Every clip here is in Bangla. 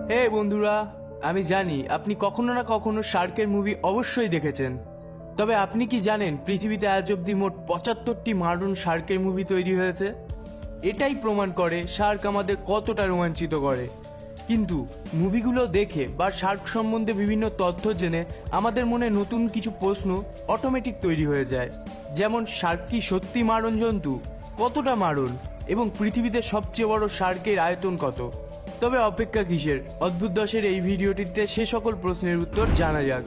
হে বন্ধুরা, আমি জানি আপনি কখনো না কখনো শার্কের মুভি অবশ্যই দেখেছেন। তবে আপনি কি জানেন পৃথিবীতে আজ অব্দি মোট ৭৫টি মারণ শার্কের মুভি তৈরি হয়েছে? এটাই প্রমাণ করে শার্ক আমাদের কতটা রোমাঞ্চিত করে। কিন্তু মুভিগুলো দেখে বা শার্ক সম্বন্ধে বিভিন্ন তথ্য জেনে আমাদের মনে নতুন কিছু প্রশ্ন অটোমেটিক তৈরি হয়ে যায়। যেমন, শার্ক কি সত্যি মারণ জন্তু? কতটা মারণ? এবং পৃথিবীতে সবচেয়ে বড় শার্কের আয়তন কত? তবে অপেক্ষা কিসের, অদ্ভুত দশের এই ভিডিওটিতে সে সকল প্রশ্নের উত্তর জানা যাক।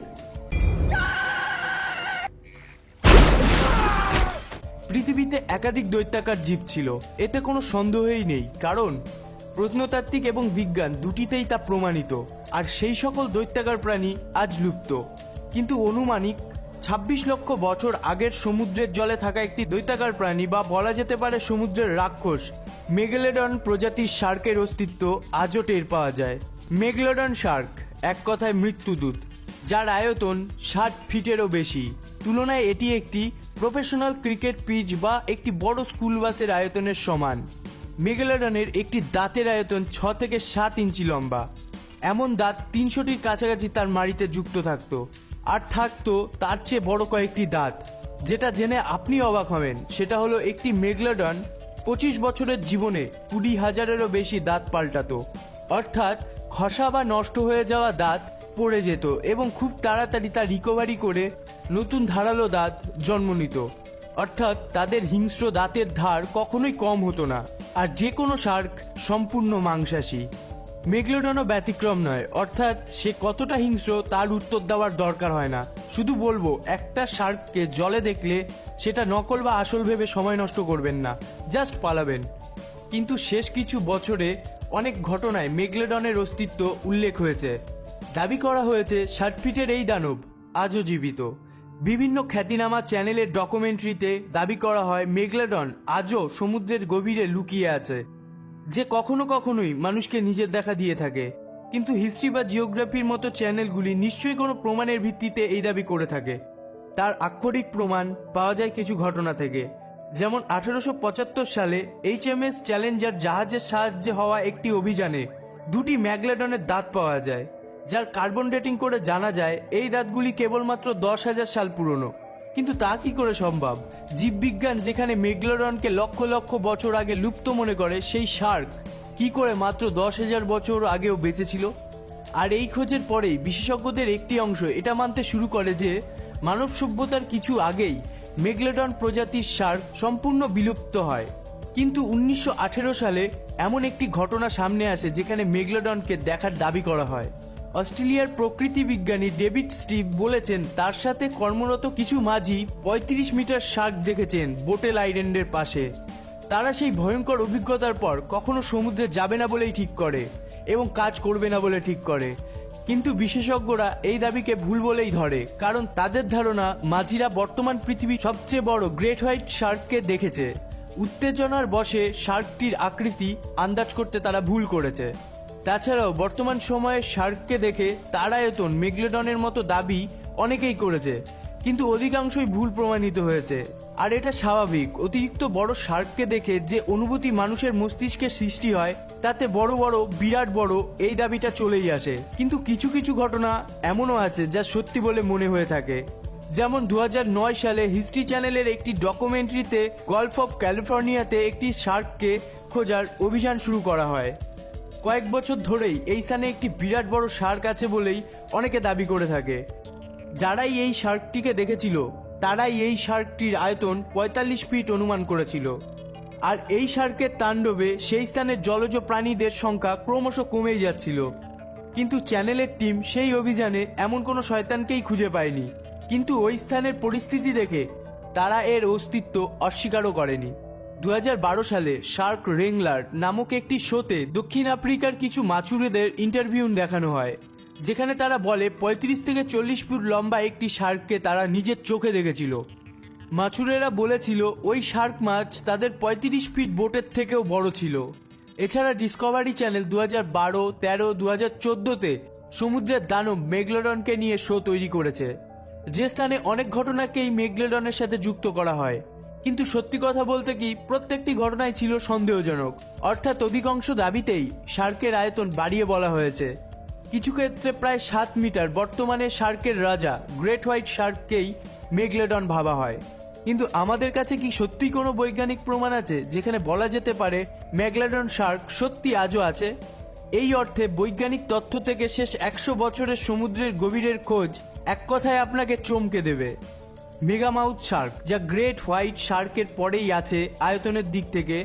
পৃথিবীতে একাধিক দৈত্যাকার জীব ছিল, এতে কোনো সন্দেহই নেই, কারণ প্রত্নতাত্ত্বিক এবং বিজ্ঞান দুটিতেই তা প্রমাণিত। আর সেই সকল দৈত্যাকার প্রাণী আজ লুপ্ত। কিন্তু অনুমানিক ২৬ লক্ষ বছর আগের সমুদ্রের জলে থাকা একটি দৈত্যাকার প্রাণী, বা বলা যেতে পারে সমুদ্রের রাক্ষস মেগালোডন প্রজাতির শার্কের অস্তিত্ব আজও টের পাওয়া যায়। মেগালোডন শার্ক এক কথায় মৃত্যুদূত, যার আয়তন ৬০ ফিটেরও বেশি। তুলনায় এটি একটি প্রফেশনাল ক্রিকেট পিচ বা একটি বড় স্কুল বাসের আয়তনের সমান। মেগালোডনের একটি দাঁতের আয়তন ৬ থেকে ৭ ইঞ্চি লম্বা। এমন দাঁত ৩০০টির কাছাকাছি তার মাড়িতে যুক্ত থাকতো, আর থাকতো তার চেয়ে বড় কয়েকটি দাঁত। যেটা জেনে আপনি অবাক হবেন সেটা হলো একটি মেগালোডন ২৫ বছরের জীবনে ২০,০০০-এরও বেশি দাঁত পাল্টাতো। অর্থাৎ খসা বা নষ্ট হয়ে যাওয়া দাঁত পড়ে যেত এবং খুব তাড়াতাড়ি তা রিকভারি করে নতুন ধারালো দাঁত জন্ম নিত। অর্থাৎ তাদের হিংস্র দাঁতের ধার কখনোই কম হতো না। আর যে কোনো শার্ক সম্পূর্ণ মাংসাশী। মেগালোডনও ব্যতিক্রম নয়, অর্থাৎ সে কতটা হিংস্র তার উত্তর দেওয়ার দরকার হয় না। শুধু বলবো, একটা শার্ককে জলে দেখলে সেটা নকল বা আসল ভেবে সময় নষ্ট করবেন না, জাস্ট পালাবেন। কিন্তু শেষ কিছু বছরে অনেক ঘটনায় মেগালোডনের অস্তিত্ব উল্লেখ হয়েছে। দাবি করা হয়েছে ৬০ ফিটের এই দানব আজও জীবিত। বিভিন্ন খ্যাতিনামা চ্যানেলের ডকুমেন্টারিতে দাবি করা হয় মেগালোডন আজও সমুদ্রের গভীরে লুকিয়ে আছে, যে কখনো কখনোই মানুষকে নিজের দেখা দিয়ে থাকে। কিন্তু হিস্ট্রি বা জিওগ্রাফির মতো চ্যানেলগুলি নিশ্চয়ই কোনো প্রমাণের ভিত্তিতে এই দাবি করে থাকে। তার আক্ষরিক প্রমাণ পাওয়া যায় কিছু ঘটনা থেকে। যেমন ১৮৭৫ সালে HMS চ্যালেঞ্জার জাহাজের সাহায্যে হওয়া একটি অভিযানে ২টি মেগালোডনের দাঁত পাওয়া যায়, যার কার্বন ডেটিং করে জানা যায় এই দাঁতগুলি কেবলমাত্র ১০,০০০ সাল পুরনো। কিন্তু তা কি করে সম্ভব? জীববিজ্ঞান যেখানে মেগালোডনকে লক্ষ লক্ষ বছর আগে লুপ্ত মনে করে, সেই শার্ক কি করে মাত্র ১০,০০০ বছর আগেও বেঁচে ছিল? আর এই খোঁজের পরেই বিশেষজ্ঞদের একটি অংশ এটা মানতে শুরু করে যে মানব সভ্যতার কিছু আগেই মেগালোডন প্রজাতির শার্ক সম্পূর্ণ বিলুপ্ত হয়। কিন্তু ১৯১৮ সালে এমন একটি ঘটনা সামনে আসে যেখানে মেগালোডনকে দেখার দাবি করা হয়। অস্ট্রেলিয়ার প্রকৃতি বিজ্ঞানী ডেভিড স্টিভ বলেছেন তার সাথে কর্মরত কিছু মাঝি ৩৫ মিটার শার্ক দেখেছেন বোটেল আইল্যান্ডের পাশে। তারা সেই ভয়ঙ্কর অভিজ্ঞতার পর কখনো সমুদ্রে যাবে না বলেই ঠিক করে এবং কাজ করবে না বলে ঠিক করে। কিন্তু বিশেষজ্ঞরা এই দাবিকে ভুল বলেই ধরে, কারণ তাদের ধারণা মাঝিরা বর্তমান পৃথিবীর সবচেয়ে বড় গ্রেট হোয়াইট শার্ককে দেখেছে। উত্তেজনার বশে শার্কটির আকৃতি আন্দাজ করতে তারা ভুল করেছে। তাছাড়াও বর্তমান সময়ে শার্ককে দেখে তার আয়তন মেগালোডনের মতো দাবি অনেকেই করেছে, কিন্তু অধিকাংশই ভুল প্রমাণিত হয়েছে। আর এটা স্বাভাবিক, অতিরিক্ত বড় শার্ককে দেখে যে অনুভূতি মানুষের মস্তিষ্কে সৃষ্টি হয় তাতে বড় বড় বিরাট বড় এই দাবিটা চলেই আসে। কিন্তু কিছু কিছু ঘটনা এমনও আছে যা সত্যি বলে মনে হয়ে থাকে। যেমন ২০০৯ সালে হিস্ট্রি চ্যানেলের একটি ডকুমেন্টারিতে গলফ অফ ক্যালিফোর্নিয়াতে একটি শার্ককে খোঁজার অভিযান শুরু করা হয়। কয়েক বছর ধরেই এই স্থানে একটি বিরাট বড় শার্ক আছে বলেই অনেকে দাবি করে থাকে। যারাই এই শার্কটিকে দেখেছিল তারাই এই শার্কটির আয়তন ৪৫ ফিট অনুমান করেছিল। আর এই শার্কের তাণ্ডবে সেই স্থানের জলজ প্রাণীদের সংখ্যা ক্রমশ কমেই যাচ্ছিল। কিন্তু চ্যানেলের টিম সেই অভিযানে এমন কোনো শয়তানকেই খুঁজে পায়নি। কিন্তু ওই স্থানের পরিস্থিতি দেখে তারা এর অস্তিত্ব অস্বীকারও করেনি। ২০১২ সালে শার্ক রেংলার নামক একটি শোতে দক্ষিণ আফ্রিকার কিছু মাছুরেদের ইন্টারভিউ দেখানো হয়, যেখানে তারা বলে ৩৫ থেকে ৪০ ফুট লম্বা একটি শার্ককে তারা নিজের চোখে দেখেছিল। মাছুরেরা বলেছিল ওই শার্ক মাছ তাদের ৩৫ ফিট বোটের থেকেও বড় ছিল। এছাড়া ডিসকভারি চ্যানেল ২০১২, ১৩, ২০১৪-তে সমুদ্রের দানব মেগালোডনকে নিয়ে শো তৈরি করেছে, যে স্থানে অনেক ঘটনাকেই মেগালোডনের সাথে যুক্ত করা হয়। কিন্তু সত্যি কথা বলতে কি, প্রত্যেকটি ঘটনাই ছিল সন্দেহজনক। অর্থাৎ অধিকাংশ দাবিতেই শার্কের আয়তন বাড়িয়ে বলা হয়েছে। কিছু ক্ষেত্রে প্রায় 7 মিটার। বর্তমানে শার্কের রাজা গ্রেট হোয়াইট শার্ককেই মেগলেডন ভাবা হয়। কিন্তু আমাদের কাছে কি সত্যিই কোনো বৈজ্ঞানিক প্রমাণ আছে যেখানে বলা যেতে পারে মেগলেডন শার্ক সত্যি আজও আছে? এই অর্থে বৈজ্ঞানিক তথ্য থেকে শেষ 100 বছরের সমুদ্রের গভীরের খোঁজ এক কথায় আপনাকে চমকে দেবে। মেগামাউথ শার্ক, যা গ্রেট হোয়াইট শার্কের পরেই আছে আয়তনের দিক থেকে,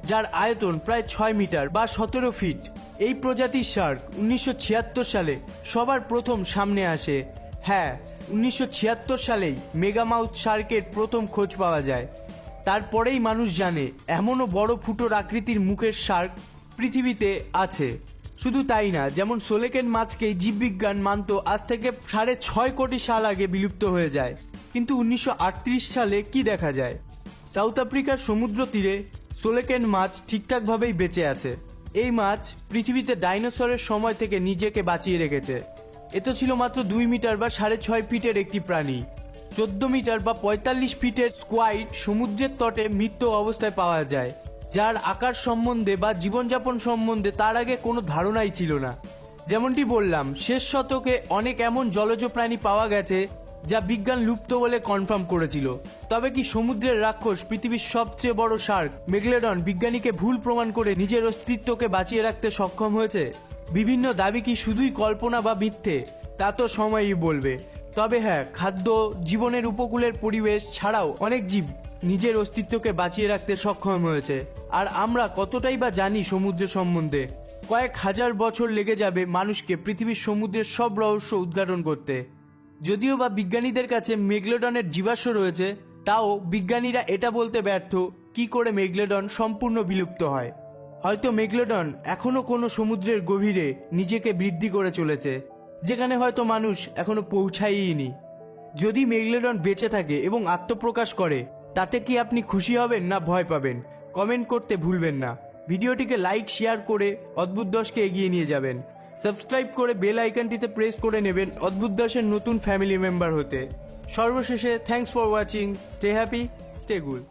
যার আয়তন প্রায় 6 মিটার বা 17 ফিট। এই প্রজাতির শার্ক 1976 সালে সবার প্রথম সামনে আসে। হ্যাঁ, 1976 সালেই মেগামাউথ শার্কের প্রথম খোঁজ পাওয়া যায়। তারপরেই মানুষ জানে এমনও বড় ফুটোর আকৃতির মুখের শার্ক পৃথিবীতে আছে। শুধু তাই না, যেমন সোলেকেন মাছকেই জীববিজ্ঞান মানত আজ থেকে 6.5 কোটি সাল আগে বিলুপ্ত হয়ে যায়। কিন্তু 1938 সালে কি দেখা যায়? সাউথ আফ্রিকার সমুদ্র তীরে সোলেকেন মাছ ঠিকঠাকভাবেই বেঁচে আছে। এই মাছ পৃথিবীতে ডাইনোসরের সময় থেকে নিজেকে বাঁচিয়ে রেখেছে। এত ছিল মাত্র 2 মিটার বা 6.5 ফিটের একটি প্রাণী। 14 মিটার বা 45 ফিটের স্কোয়াইড সমুদ্রের তটে মৃত অবস্থায় পাওয়া যায়, যার আকার সম্বন্ধে বা জীবনযাপন সম্বন্ধে তার আগে কোনো ধারণাই ছিল না। যেমনটি বললাম, শেষ শতকে অনেক এমন জলজ প্রাণী পাওয়া গেছে যা বিজ্ঞান লুপ্ত বলে কনফার্ম করেছিল। তবে কি সমুদ্রের রাক্ষস পৃথিবীর সবচেয়ে বড় শার্ক মেগলেডন বিজ্ঞানীকে ভুল প্রমাণ করে নিজের অস্তিত্বকে বাঁচিয়ে রাখতে সক্ষম হয়েছে? বিভিন্ন দাবি কি শুধুই কল্পনা বা মিথ্যে, তা তো সময়ই বলবে। তবে হ্যাঁ, খাদ্য, জীবনের উপকূলের পরিবেশ ছাড়াও অনেক জীব নিজের অস্তিত্বকে বাঁচিয়ে রাখতে সক্ষম হয়েছে। আর আমরা কতটাই বা জানি সমুদ্র সম্বন্ধে? কয়েক হাজার বছর লেগে যাবে মানুষকে পৃথিবীর সমুদ্রের সব রহস্য উদ্ঘাটন করতে। যদিও বা বিজ্ঞানীদের কাছে মেগলেডনের জীবাশ্ম রয়েছে, তাও বিজ্ঞানীরা এটা বলতে ব্যর্থ কি করে মেগলেডন সম্পূর্ণ বিলুপ্ত হয়। হয়তো মেগলেডন এখনো কোনো সমুদ্রের গভীরে নিজেকে বৃদ্ধি করে চলেছে, যেখানে হয়তো মানুষ এখনো পৌঁছায়নি। যদি মেগলেডন বেঁচে থাকে এবং আত্মপ্রকাশ করে, তাতে কি আপনি খুশি হবেন না ভয় পাবেন? কমেন্ট করতে ভুলবেন না। ভিডিওটিকে লাইক, শেয়ার করে অদ্ভুত দশকে এগিয়ে নিয়ে যাবেন। সাবস্ক্রাইব করে বেল আইকনটিতে প্রেস করে নেবেন অদ্ভুত দশের নতুন ফ্যামিলি মেম্বার হতে। সর্বশেষে thanks for watching. Stay happy, stay good.